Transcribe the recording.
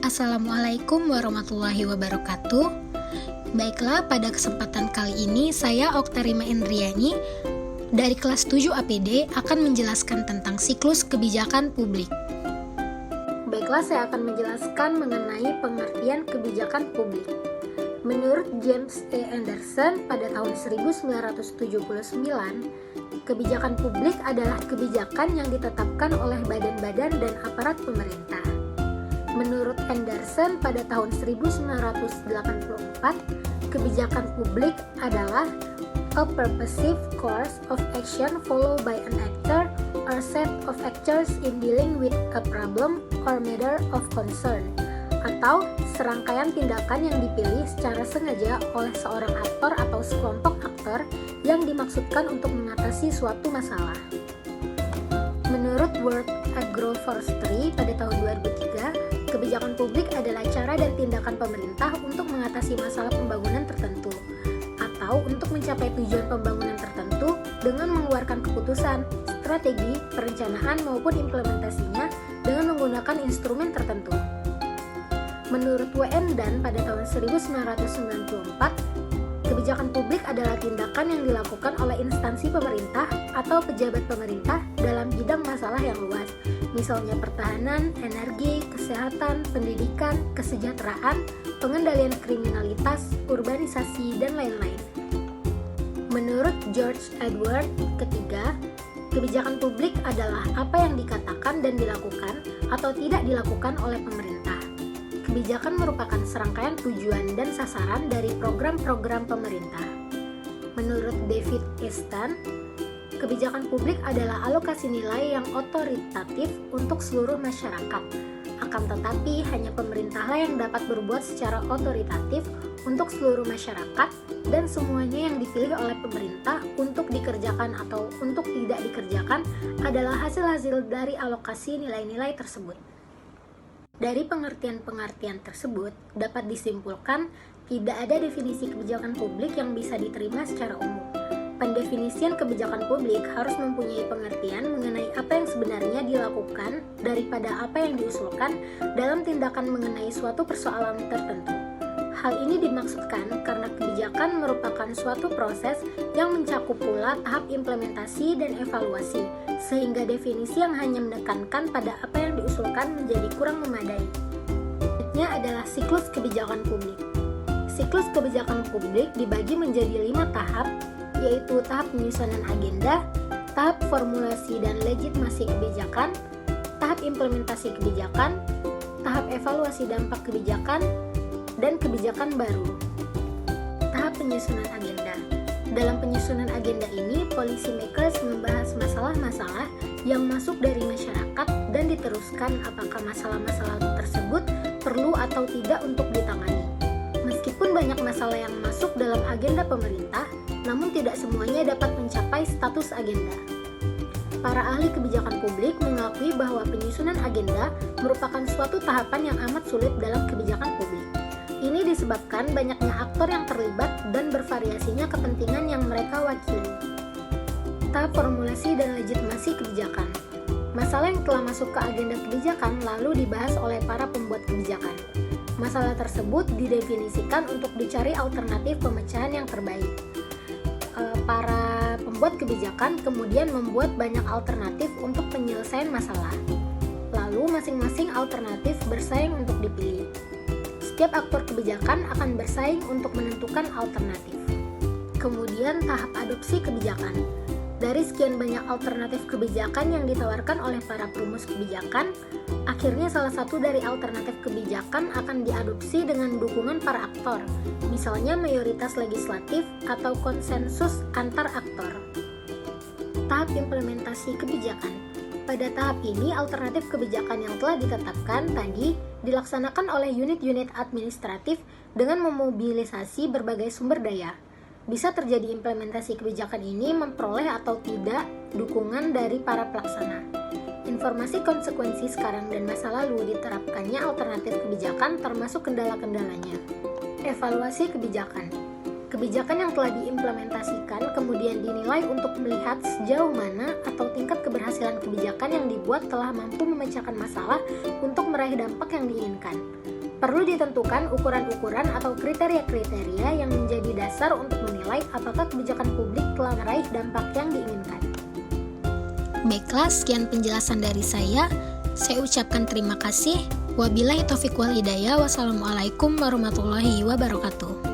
Assalamualaikum warahmatullahi wabarakatuh. Baiklah, pada kesempatan kali ini saya Oktarima Indriani dari kelas 7 APD akan menjelaskan tentang siklus kebijakan publik. Baiklah, saya akan menjelaskan mengenai pengertian kebijakan publik. Menurut James A. Anderson pada tahun 1979, kebijakan publik adalah kebijakan yang ditetapkan oleh badan-badan dan aparat pemerintah. Menurut Anderson pada tahun 1984, kebijakan publik adalah a purposive course of action followed by an actor or set of actors in dealing with a problem or matter of concern, atau serangkaian tindakan yang dipilih secara sengaja oleh seorang aktor atau sekelompok aktor yang dimaksudkan untuk mengatasi suatu masalah. Menurut World Agroforestry pada tahun 2003, kebijakan publik adalah cara dan tindakan pemerintah untuk mengatasi masalah pembangunan tertentu atau untuk mencapai tujuan pembangunan tertentu dengan mengeluarkan keputusan, strategi, perencanaan maupun implementasinya dengan menggunakan instrumen tertentu. Menurut W.N. Dan pada tahun 1994, kebijakan publik adalah tindakan yang dilakukan oleh instansi pemerintah atau pejabat pemerintah dalam bidang masalah yang luas, misalnya pertahanan, energi, kesehatan, pendidikan, kesejahteraan, pengendalian kriminalitas, urbanisasi, dan lain-lain. Menurut George Edward ketiga, kebijakan publik adalah apa yang dikatakan dan dilakukan atau tidak dilakukan oleh pemerintah. Kebijakan merupakan serangkaian tujuan dan sasaran dari program-program pemerintah. Menurut David Easton, kebijakan publik adalah alokasi nilai yang otoritatif untuk seluruh masyarakat. Akan tetapi, hanya pemerintahlah yang dapat berbuat secara otoritatif untuk seluruh masyarakat dan semuanya yang dipilih oleh pemerintah untuk dikerjakan atau untuk tidak dikerjakan adalah hasil-hasil dari alokasi nilai-nilai tersebut. Dari pengertian-pengertian tersebut, dapat disimpulkan tidak ada definisi kebijakan publik yang bisa diterima secara umum. Pendefinisian kebijakan publik harus mempunyai pengertian mengenai apa yang sebenarnya dilakukan daripada apa yang diusulkan dalam tindakan mengenai suatu persoalan tertentu. Hal ini dimaksudkan karena kebijakan merupakan suatu proses yang mencakup pula tahap implementasi dan evaluasi, sehingga definisi yang hanya menekankan pada apa yang diusulkan menjadi kurang memadai. Selanjutnya adalah siklus kebijakan publik. Siklus kebijakan publik dibagi menjadi 5 tahap, yaitu tahap penyusunan agenda, tahap formulasi dan legitimasi kebijakan, tahap implementasi kebijakan, tahap evaluasi dampak kebijakan, dan kebijakan baru. Tahap penyusunan agenda. Dalam penyusunan agenda ini, policy makers membahas masalah-masalah yang masuk dari masyarakat dan diteruskan apakah masalah-masalah tersebut perlu atau tidak untuk ditangani. Meskipun banyak masalah yang masuk dalam agenda pemerintah, namun tidak semuanya dapat mencapai status agenda. Para ahli kebijakan publik mengakui bahwa penyusunan agenda merupakan suatu tahapan yang amat sulit dalam kebijakan publik. Ini disebabkan banyaknya aktor yang terlibat dan bervariasinya kepentingan yang mereka wakili. Tahap formulasi dan legitimasi kebijakan. Masalah yang telah masuk ke agenda kebijakan lalu dibahas oleh para pembuat kebijakan. Masalah tersebut didefinisikan untuk dicari alternatif pemecahan yang terbaik. Para pembuat kebijakan kemudian membuat banyak alternatif untuk penyelesaian masalah. Lalu masing-masing alternatif bersaing untuk dipilih. Setiap aktor kebijakan akan bersaing untuk menentukan alternatif. Kemudian tahap adopsi kebijakan. Dari sekian banyak alternatif kebijakan yang ditawarkan oleh para perumus kebijakan, akhirnya salah satu dari alternatif kebijakan akan diadopsi dengan dukungan para aktor, misalnya mayoritas legislatif atau konsensus antar aktor. Tahap implementasi kebijakan. Pada tahap ini, alternatif kebijakan yang telah ditetapkan tadi dilaksanakan oleh unit-unit administratif dengan memobilisasi berbagai sumber daya. Bisa terjadi implementasi kebijakan ini memperoleh atau tidak dukungan dari para pelaksana. Informasi konsekuensi sekarang dan masa lalu diterapkannya alternatif kebijakan termasuk kendala-kendalanya. Evaluasi kebijakan. Kebijakan yang telah diimplementasikan kemudian dinilai untuk melihat sejauh mana atau tingkat keberhasilan kebijakan yang dibuat telah mampu memecahkan masalah untuk meraih dampak yang diinginkan. Perlu ditentukan ukuran-ukuran atau kriteria-kriteria yang menjadi dasar untuk menilai apakah kebijakan publik telah meraih dampak yang diinginkan. Baiklah, sekian penjelasan dari saya. Saya ucapkan terima kasih. Wabillahi taufiq wal hidayah. Wassalamualaikum warahmatullahi wabarakatuh.